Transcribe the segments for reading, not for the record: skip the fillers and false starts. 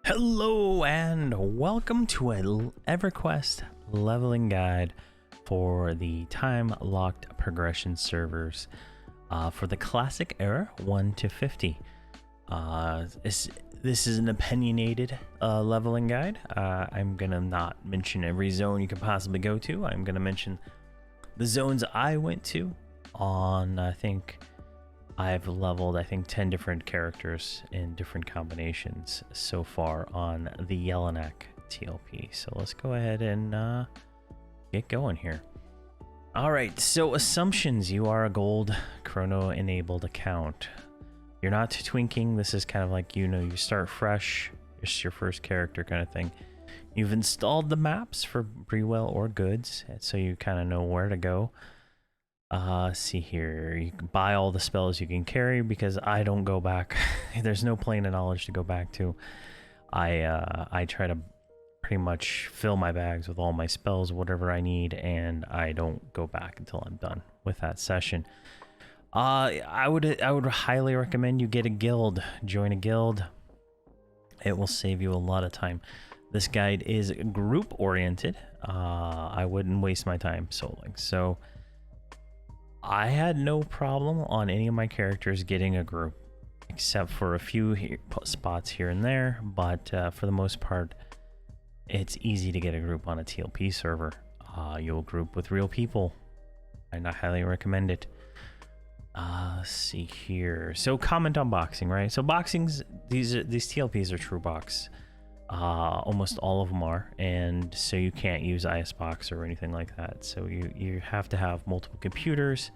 Hello and welcome to a Everquest leveling guide for the time-locked progression servers for the classic era 1 to 50. This is an opinionated leveling guide. I'm gonna not mention every zone you could possibly go to. I'm gonna mention the zones I went to on, I think I've leveled 10 different characters in different combinations so far on the Yelinak TLP. So let's go ahead and get going here. Alright, so assumptions: you are a gold chrono enabled account. You're not twinking. This is kind of like, you start fresh. It's your first character kind of thing. You've installed the maps for Brewell or Goods, so you kind of know where to go. See here, you can buy all the spells you can carry, because I don't go back. There's no plane of knowledge to go back to. I try to pretty much fill my bags with all my spells, whatever I need, and I don't go back until I'm done with that session. I would highly recommend you get a guild. Join a guild. It will save you a lot of time. This guide is group oriented. I wouldn't waste my time soloing. So I had no problem on any of my characters getting a group, except for a few spots here and there, but for the most part, it's easy to get a group on a TLP server. You'll group with real people, and I highly recommend it. Let's see here. So comment on boxing, right? So boxings, these TLPs are true box. Almost all of them are, and so you can't use ISBox or anything like that. So you have to have multiple computers.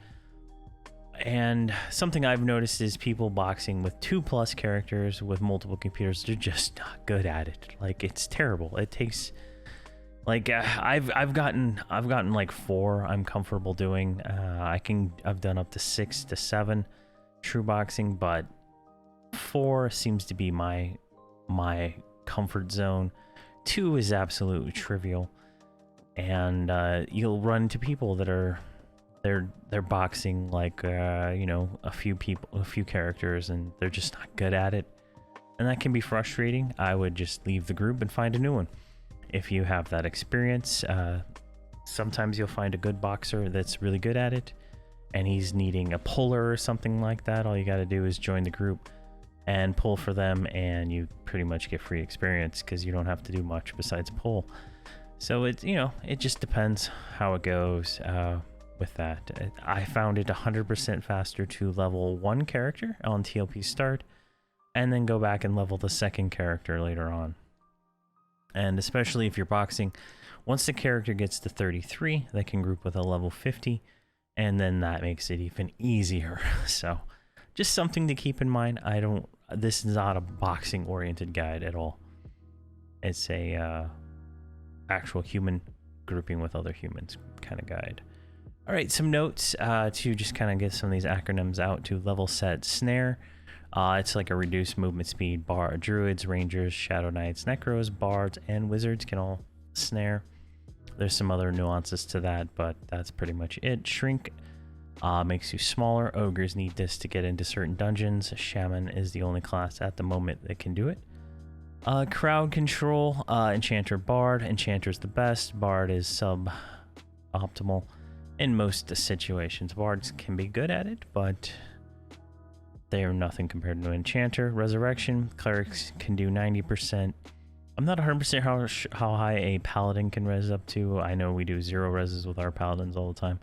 And something I've noticed is people boxing with 2+ characters with multiple computers, they're just not good at it. Like, it's terrible. It takes like I've gotten like 4 I'm comfortable doing. I've done up to 6 to 7 true boxing, but 4 seems to be my comfort zone. 2 is absolutely trivial, and you'll run into people that are they're boxing like a few characters, and they're just not good at it, and that can be frustrating. I would just leave the group and find a new one if you have that experience. Sometimes you'll find a good boxer that's really good at it, and he's needing a puller or something like that. All you got to do is join the group and pull for them, and you pretty much get free experience because you don't have to do much besides pull. So it just depends how it goes with that. I found it 100% faster to level 1 character on TLP start, and then go back and level the 2nd character later on. And especially if you're boxing, once the character gets to 33, they can group with a level 50, and then that makes it even easier. So just something to keep in mind. This is not a boxing oriented guide at all. It's a actual human grouping with other humans kind of guide. All right, some notes to just kind of get some of these acronyms out. To level set snare, it's like a reduced movement speed bar. Druids, rangers, shadow knights, necros, bards, and wizards can all snare. There's some other nuances to that, but that's pretty much it. Shrink makes you smaller. Ogres need this to get into certain dungeons. Shaman is the only class at the moment that can do it. Crowd control, enchanter, bard. Enchanter's the best. Bard is sub-optimal in most situations. Bards can be good at it, but they are nothing compared to an enchanter. Resurrection, clerics can do 90%. I'm not 100% how high a paladin can res up to. I know we do 0 reses with our paladins all the time.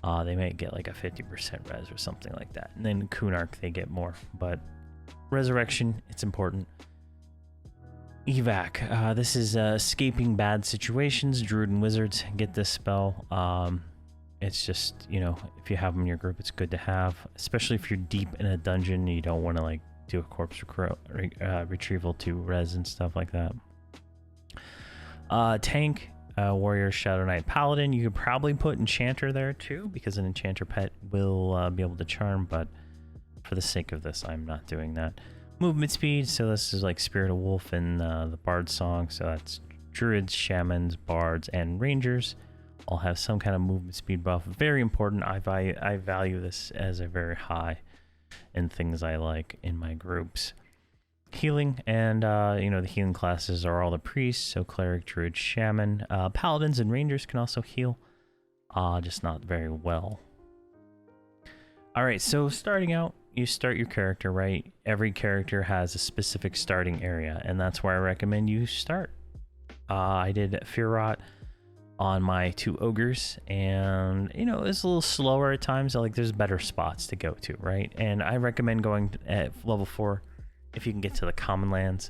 They may get like a 50% res or something like that. And then Kunark, they get more. But Resurrection, it's important. Evac, this is escaping bad situations. Druid and wizards get this spell. It's just, if you have them in your group, it's good to have, especially if you're deep in a dungeon and you don't want to like do a corpse retrieval to res and stuff like that. Tank, warrior, shadow knight, paladin. You could probably put enchanter there too, because an enchanter pet will be able to charm, but for the sake of this, I'm not doing that. Movement speed, so this is like Spirit of Wolf and the Bard song, so that's druids, shamans, bards, and rangers all have some kind of movement speed buff. Very important. I value this as a very high. and things I like in my groups. Healing, and the healing classes are all the priests, so cleric, druid, shaman. Paladins and rangers can also heal, just not very well. All right, so starting out, you start your character, right? Every character has a specific starting area, and that's where I recommend you start. I did Verant on my 2 ogres, and it's a little slower at times. Like, there's better spots to go to, right? And I recommend going at level 4 if you can get to the common lands.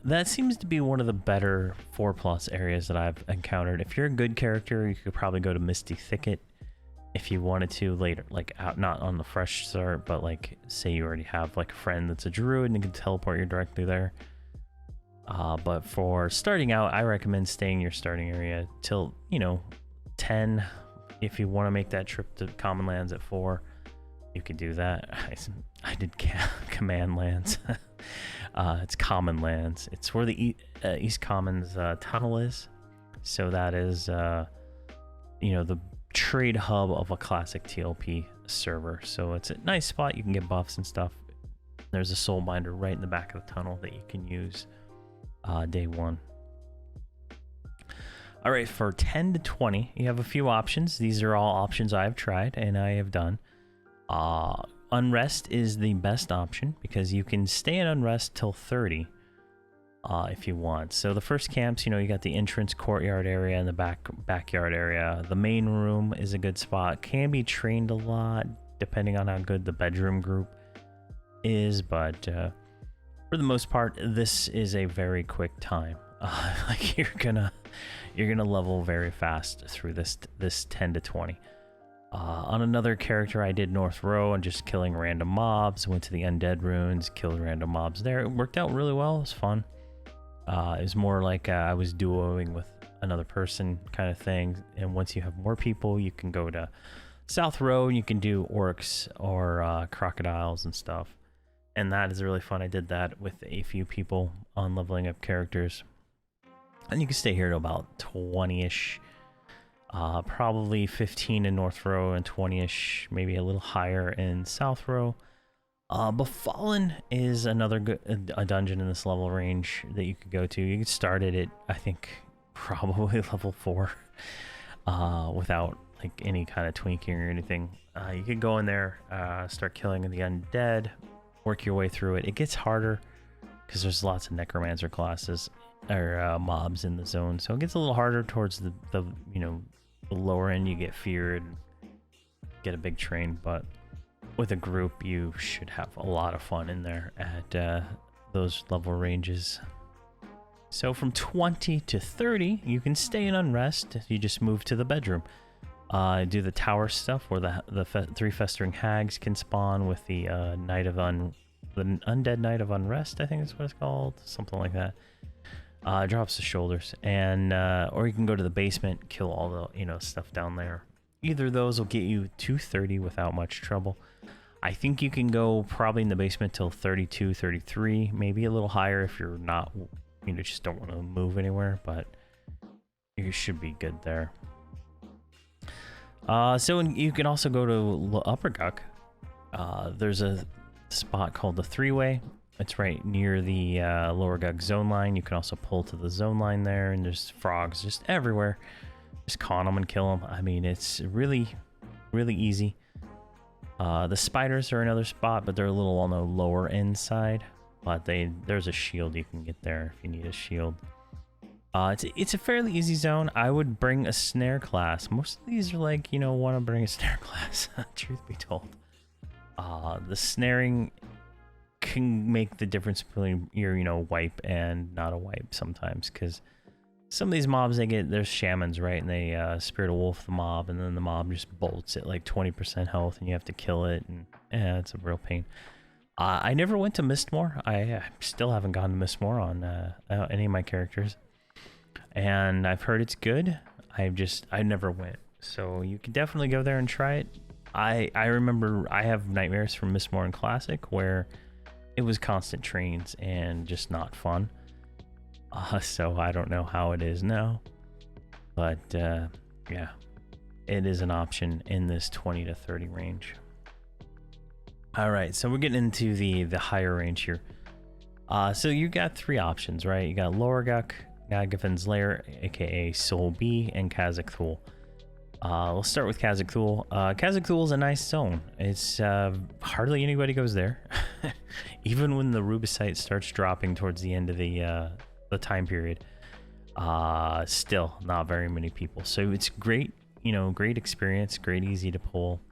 That seems to be one of the better 4+ areas that I've encountered. If you're a good character, you could probably go to Misty Thicket if you wanted to later, like out, not on the fresh start, but like say you already have like a friend that's a druid and can teleport you directly there. But for starting out, I recommend staying your starting area till 10. If you want to make that trip to common lands at 4, you could do that. I did command lands. It's common lands. It's where the East Commons tunnel is. So that is, the trade hub of a classic TLP server. So it's a nice spot. You can get buffs and stuff. There's a soul binder right in the back of the tunnel that you can use day 1. All right, for 10 to 20, you have a few options. These are all options I've tried and I have done. Unrest is the best option because you can stay in unrest till 30 if you want. So the first camps, you got the entrance courtyard area and the backyard area. The main room is a good spot. Can be trained a lot depending on how good the bedroom group is, but for the most part, this is a very quick time. Like you're gonna level very fast through this 10 to 20. On another character, I did North Row and just killing random mobs. Went to the Undead Ruins, killed random mobs there. It worked out really well. It was fun. It was more like I was duoing with another person kind of thing. And once you have more people, you can go to South Row and you can do orcs or crocodiles and stuff. And that is really fun. I did that with a few people on leveling up characters. And you can stay here to about 20-ish. Probably 15 in North Row and 20-ish, maybe a little higher in South Row. Befallen is another a dungeon in this level range that you could go to. You could start it at, I think, probably level 4 without like any kind of tweaking or anything. You could go in there, start killing the undead, work your way through it. It gets harder because there's lots of necromancer classes or mobs in the zone, so it gets a little harder towards the the lower end. You get feared, get a big train, but with a group you should have a lot of fun in there at those level ranges. So from 20 to 30 you can stay in unrest. You just move to the bedroom, do the tower stuff where the 3 festering hags can spawn with the the undead knight of unrest, I think that's what it's called, something like that. Drops the shoulders, and or you can go to the basement, kill all the stuff down there. Either of those will get you to 30 without much trouble. I think you can go probably in the basement till 32, 33, maybe a little higher if you're not, just don't want to move anywhere, but you should be good there. So you can also go to Upper Guk. There's a spot called the 3-way. It's right near the Lower Gug zone line. You can also pull to the zone line there, and there's frogs just everywhere. Just con them and kill them. I mean, it's really, really easy. The spiders are another spot, but they're a little on the lower end side. But there's a shield you can get there if you need a shield. It's a fairly easy zone. I would bring a snare class. Most of these are like, want to bring a snare class, truth be told. The snaring can make the difference between your, wipe and not a wipe sometimes, because some of these mobs, there's shamans, right? And they spirit a wolf the mob, and then the mob just bolts at like 20% health, and you have to kill it, and it's a real pain. I never went to Mistmore. I still haven't gone to Mistmore on any of my characters, and I've heard it's good. I never went, so you can definitely go there and try it. I remember I have nightmares from Mistmore and Classic where it was constant trains and just not fun. So I don't know how it is now, but yeah, it is an option in this 20 to 30 range. All right, so we're getting into the higher range here. So you got three options, right? You got Lorguk, Nagafin's Lair, aka Soul B, and Kazakh Thul. We'll start with Kazakh Thul. Kazakh Thul is a nice zone. It's hardly anybody goes there. Even when the rubicite starts dropping towards the end of the time period, still not very many people. So it's great, you know, great experience, great easy to pull.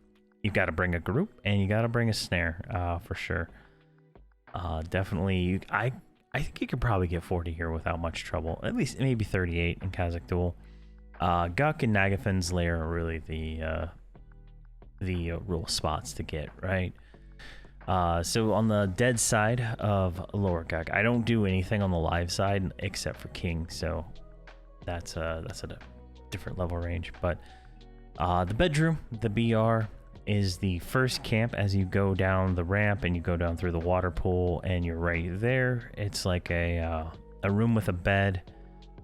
You've got to bring a group and you got to bring a snare for sure. Definitely, I think you could probably get 40 here without much trouble. At least maybe 38 in Kazakh Duel. Guk and Nagafin's Lair are really the real spots to get, right? So on the dead side of Lower Guk, I don't do anything on the live side except for King, so that's a different level range. But the bedroom, the BR, is the first camp as you go down the ramp and you go down through the water pool, and you're right there. It's like a room with a bed,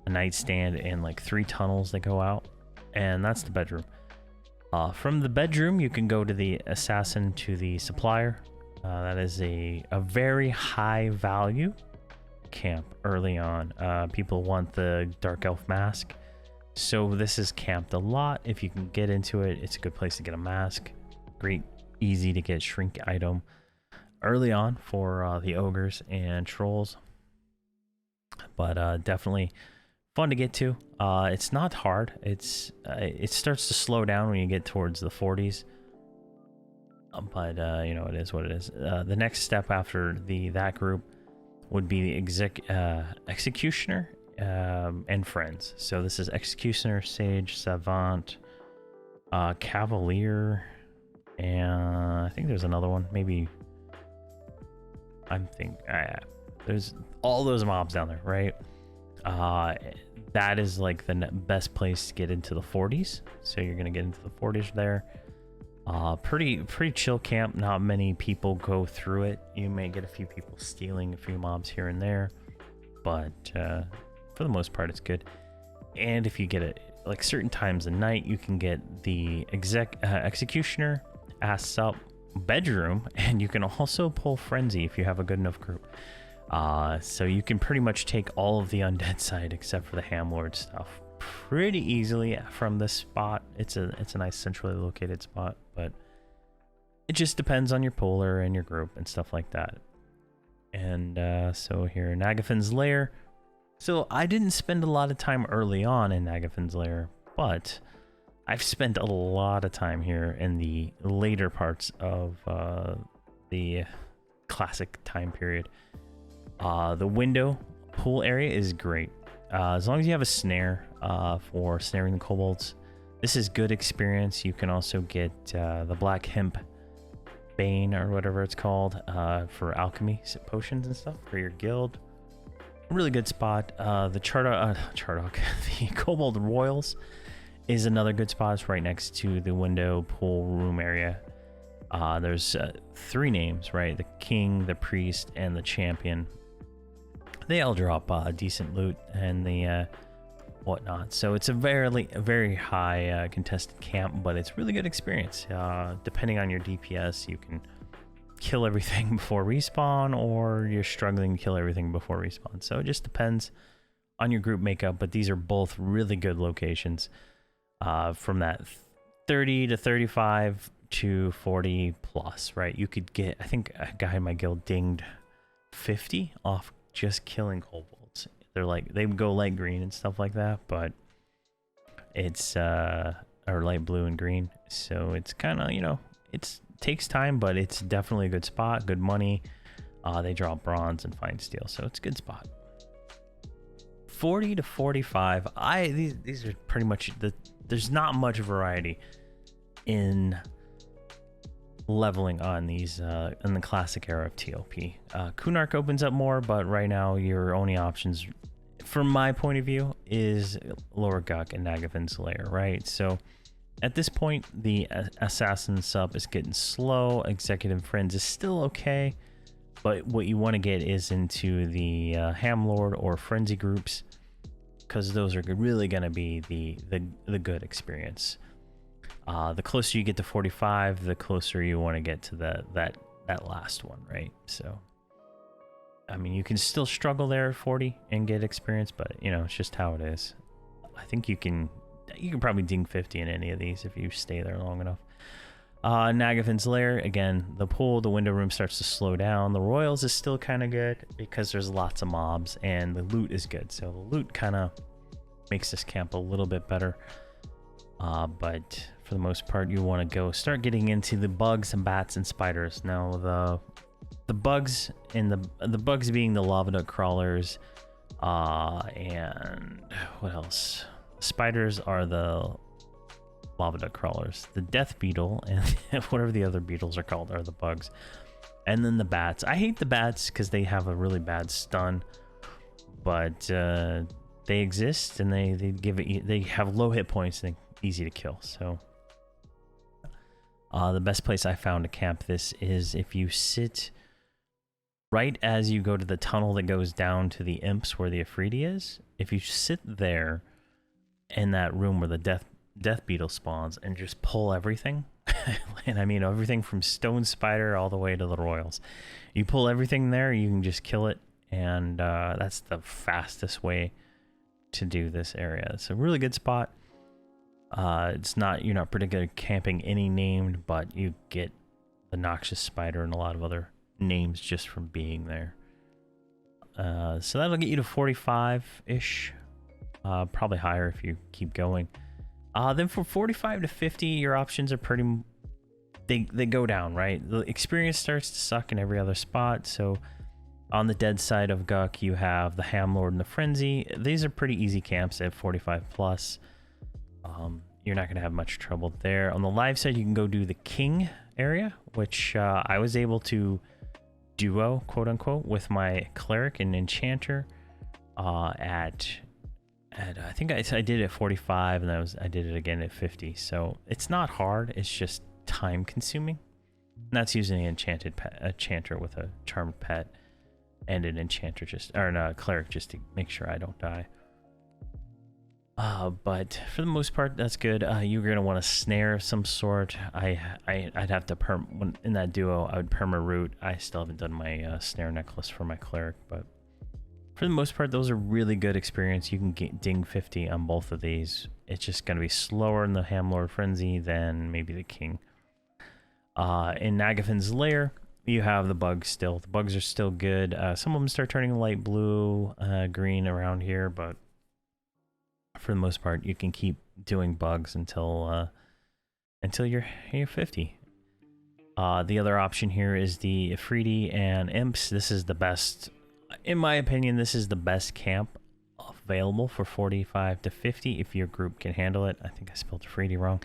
a nightstand, and like 3 tunnels that go out, and that's the bedroom. From the bedroom, you can go to the assassin to the supplier. That is a very high value camp early on. People want the dark elf mask, so this is camped a lot. If you can get into it, it's a good place to get a mask. Great, easy to get shrink item early on for the ogres and trolls, but definitely fun to get to. It's not hard. It starts to slow down when you get towards the 40s, but you know, it is what it is. The next step after that group would be the executioner and friends. So this is executioner, sage, savant, cavalier, and I think there's another one. Maybe there's all those mobs down there, right? That is like the best place to get into the 40s. So you're gonna get into the 40s there. Pretty chill camp. Not many people go through it. You may get a few people stealing a few mobs here and there, but for the most part, it's good. And if you get it like certain times of night, you can get the executioner, ass up, bedroom, and you can also pull frenzy if you have a good enough group. So you can pretty much take all of the undead side except for the hamlord stuff pretty easily from this spot. It's a nice centrally located spot, but it just depends on your puller and your group and stuff like that. And so here, Nagafin's Lair. So I didn't spend a lot of time early on in Nagafin's Lair, but I've spent a lot of time here in the later parts of the classic time period. The window pool area is great. As long as you have a snare for snaring the kobolds, this is good experience. You can also get the black hemp bane or whatever it's called for alchemy potions and stuff for your guild. Really good spot. The Chardok, the Kobold Royals is another good spot. It's right next to the window pool room area. There's 3 names, right? The King, the Priest, and the Champion. They all drop decent loot and the whatnot. So it's a very high contested camp, but it's really good experience. Depending on your DPS, you can kill everything before respawn, or you're struggling to kill everything before respawn. So it just depends on your group makeup, but these are both really good locations. From that 30 to 35 to 40 plus, right? You could get, I think a guy in my guild dinged 50 off just killing kobolds. They're like, they go light green and stuff like that, but it's or light blue and green. So it's kind of, you know, it takes time, but it's definitely a good spot, good money. They drop bronze and fine steel, so it's a good spot. 40 to 45, these are pretty much there's not much variety in leveling on these in the classic era of TLP. Kunark opens up more, but right now your only options, from my point of view, is Lower Guk and Nagafin's Lair, right? So at this point, the assassin sub is getting slow. Executive Friends is still okay, but what you want to get is into the Hamlord or Frenzy groups, because those are really going to be the good experience. The closer you get to 45, the closer you want to get to that that last one, right? So, I mean, you can still struggle there at 40 and get experience, but you know, it's just how it is. I think you can probably ding 50 in any of these if you stay there long enough. Nagafin's Lair, again, the pool, the window room starts to slow down. The Royals is still kind of good because there's lots of mobs, and the loot is good. So the loot kind of makes this camp a little bit better. But for the most part, you want to go start getting into the bugs and bats and spiders. Now the bugs and the bugs being the lava duck crawlers, and what else? Spiders are the lava duck crawlers. The death beetle and whatever the other beetles are called are the bugs. And then the bats. I hate the bats because they have a really bad stun, but they exist and they have low hit points and easy to kill. So the best place I found to camp this is if you sit right as you go to the tunnel that goes down to the imps where the Afridi is. If you sit there in that room where the death beetle spawns and just pull everything, and I mean everything from stone spider all the way to the royals, you pull everything there, you can just kill it, and that's the fastest way to do this area. It's a really good spot. You're not particularly camping any named, but you get the noxious spider and a lot of other names just from being there. So that'll get you to 45-ish, probably higher if you keep going. Then for 45 to 50, your options are pretty, they go down, right? The experience starts to suck in every other spot. So on the dead side of Guk, you have the Hamlord and the Frenzy. These are pretty easy camps at 45 plus. You're not going to have much trouble there. On the live side, you can go do the King area, which I was able to duo, quote unquote, with my Cleric and Enchanter at I think I did it at 45, and I did it again at 50. So it's not hard. It's just time consuming. And that's using an enchanter with a charmed pet and an enchanter a cleric just to make sure I don't die. But for the most part, that's good. You're gonna want a snare of some sort. I'd have to in that duo. I would perma root. I still haven't done my snare necklace for my cleric, but for the most part, those are really good experience. You can get ding 50 on both of these. It's just gonna be slower in the Hamlord Frenzy than maybe the King. In Nagafin's Lair, you have the bugs still. The bugs are still good. Some of them start turning light blue, green around here, but for the most part, you can keep doing bugs until you're 50. The other option here is the Afridi and Imps. This is the best, in my opinion, this is the best camp available for 45 to 50 if your group can handle it. I think I spelled Afridi wrong.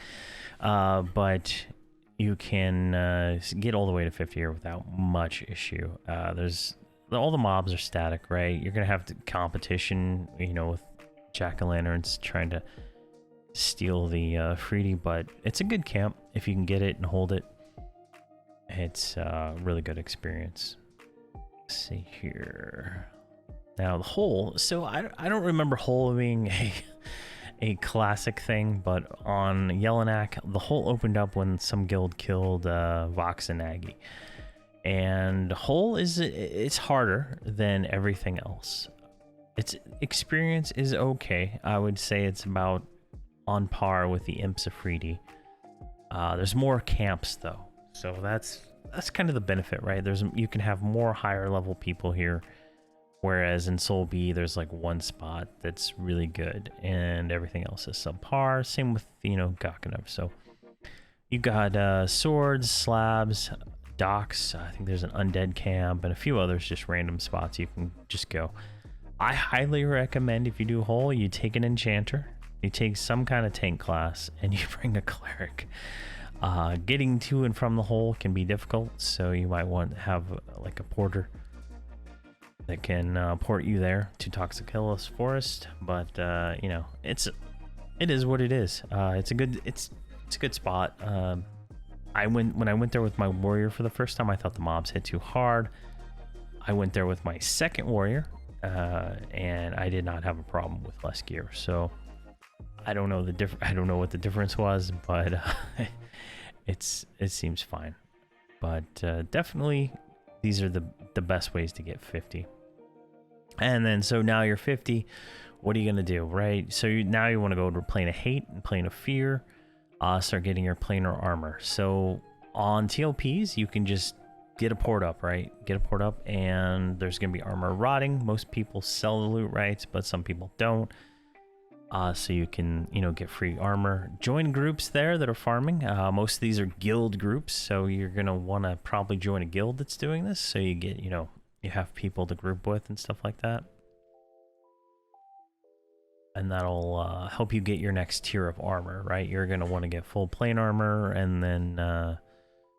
But you can get all the way to 50 here without much issue. All the mobs are static, right? You're going to have competition, you know, with jack-o'-lanterns trying to steal the Afridi, but it's a good camp if you can get it and hold it. It's a really good experience. Let's see here. Now the hole. So I don't remember hole being a classic thing, but on Yelinak, the hole opened up when some guild killed Vox and Aggie. And hole it's harder than everything else. Its experience is okay. I would say it's about on par with the Imps Afridi. There's more camps though, so that's kind of the benefit, right? You can have more higher level people here, whereas in Soul B there's like one spot that's really good and everything else is subpar. Same with, you know, Gakhanov. So you got swords, slabs, docks. I think there's an undead camp and a few others, just random spots you can just go. I highly recommend if you do hole, you take an enchanter, you take some kind of tank class, and you bring a cleric. Getting to and from the hole can be difficult, so you might want to have like a porter that can port you there to Toxicillus Forest. But you know, it is what it is. It's a good spot. When I went there with my warrior for the first time, I thought the mobs hit too hard. I went there with my second warrior. And I did not have a problem with less gear, so I don't know I don't know what the difference was, but it seems fine. but definitely these are the best ways to get 50. And then so now you're 50. What are you gonna do, right? So now you want to go to Plane of Hate and Plane of Fear. Start getting your planar armor. So on TLPs, you can just get a port up, right? Get a port up, and there's gonna be armor rotting. Most people sell the loot rights, but some people don't. So you can, get free armor. Join groups there that are farming. Most of these are guild groups, so you're gonna want to probably join a guild that's doing this, so you get, you have people to group with and stuff like that. And that'll help you get your next tier of armor, right? You're gonna want to get full plane armor, and then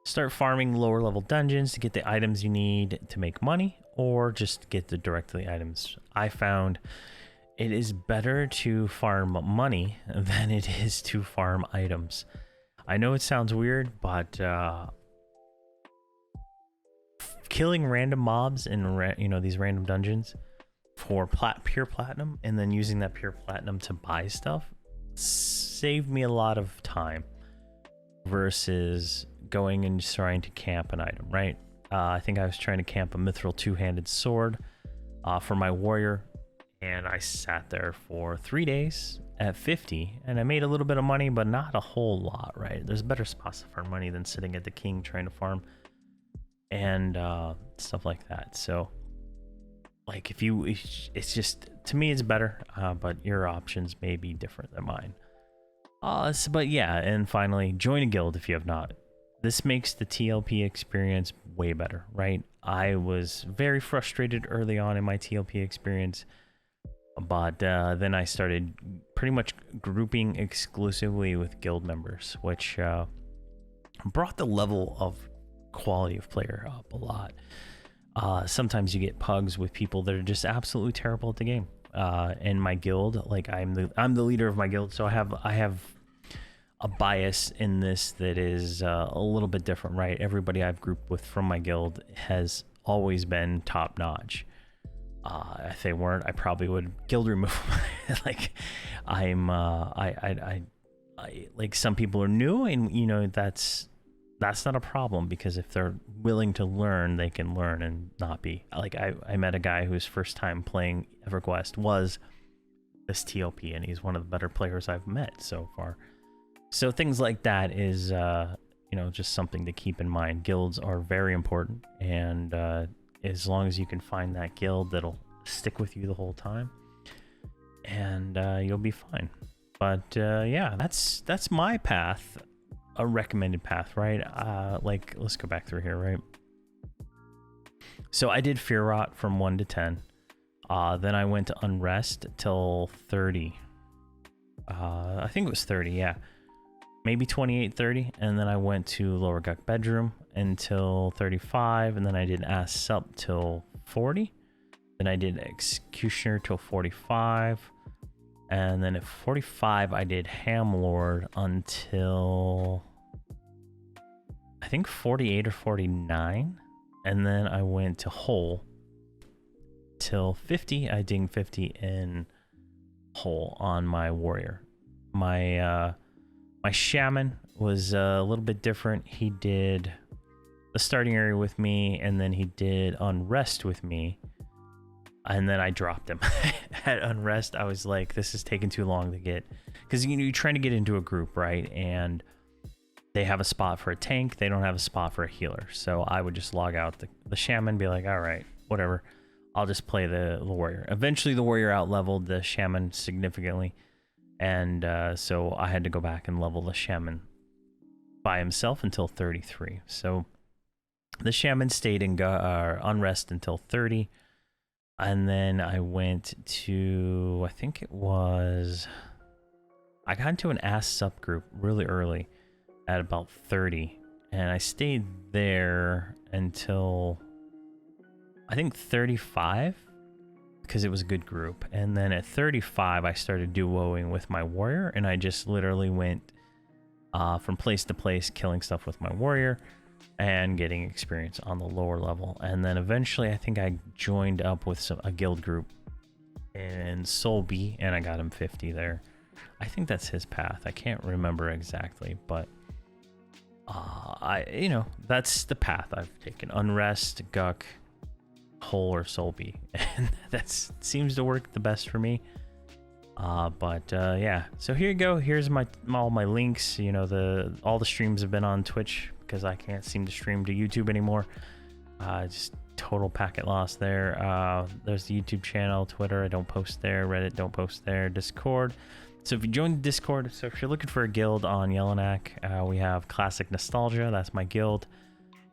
start farming lower level dungeons to get the items you need to make money, or just get the directly items. I found it is better to farm money than it is to farm items. I know it sounds weird, but killing random mobs in these random dungeons for pure platinum, and then using that pure platinum to buy stuff, saved me a lot of time versus going and trying to camp an item, right? I think I was trying to camp a mithril two-handed sword for my warrior, and I sat there for 3 days at 50, and I made a little bit of money, but not a whole lot, right? There's better spots to farm money than sitting at the king trying to farm and stuff like that. So like it's just, to me it's better, but your options may be different than mine. But yeah, and finally, join a guild if you have not. This makes the TLP experience way better, right? I was very frustrated early on in my TLP experience, but then I started pretty much grouping exclusively with guild members, which brought the level of quality of player up a lot. Sometimes you get pugs with people that are just absolutely terrible at the game. In my guild, like I'm the leader of my guild, so I have a bias in this that is a little bit different, right? Everybody I've grouped with from my guild has always been top notch. If they weren't, I probably would guild remove them. Like I like, some people are new, and that's not a problem, because if they're willing to learn, they can learn and not be like, I met a guy whose first time playing EverQuest was this TLP, and he's one of the better players I've met so far. So things like that is just something to keep in mind. Guilds are very important, and as long as you can find that guild that'll stick with you the whole time, and you'll be fine. But yeah, that's my path, a recommended path, right? Like, let's go back through here, right? So I did Fear Rot from 1 to 10. Then I went to Unrest till 30. I think it was 30, yeah. Maybe 28, 30. And then I went to Lower Guk Bedroom until 35. And then I did Ass Sup till 40. Then I did Executioner till 45. And then at 45, I did Ham Lord until I think 48 or 49. And then I went to Hole till 50. I dinged 50 in Hole on my warrior. My shaman was a little bit different. He did the starting area with me, and then he did Unrest with me. And then I dropped him at Unrest. I was like, this is taking too long to get, because you're trying to get into a group, right? And they have a spot for a tank. They don't have a spot for a healer. So I would just log out the shaman, be like, all right, whatever. I'll just play the warrior. Eventually the warrior out leveled the shaman significantly. And so I had to go back and level the shaman by himself until 33. So the shaman stayed in Unrest until 30. And then I went to, I think it was, I got into an Ass Sup group really early at about 30. And I stayed there until, I think 35, because it was a good group. And then at 35, I started duoing with my warrior, and I just literally went from place to place, killing stuff with my warrior and getting experience on the lower level. And then eventually I think I joined up with a guild group in Solby, and I got him 50 there. I think that's his path. I can't remember exactly, but That's the path I've taken: Unrest, Guck, Hole, or Solby, and that seems to work the best for me. Yeah, so here you go. Here's all my links. All the streams have been on Twitch because I can't seem to stream to YouTube anymore. Just total packet loss there. There's the YouTube channel, Twitter, I don't post there, Reddit, don't post there, Discord. So if you join the Discord, so if you're looking for a guild on Yelinak, we have Classic Nostalgia. That's my guild.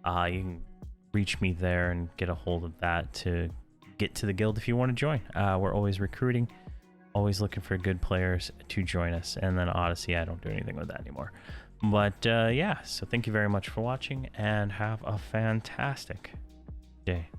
You can reach me there and get a hold of that to get to the guild if you want to join. We're always recruiting, always looking for good players to join us. And then Odyssey, I don't do anything with that anymore. But yeah, so thank you very much for watching and have a fantastic day.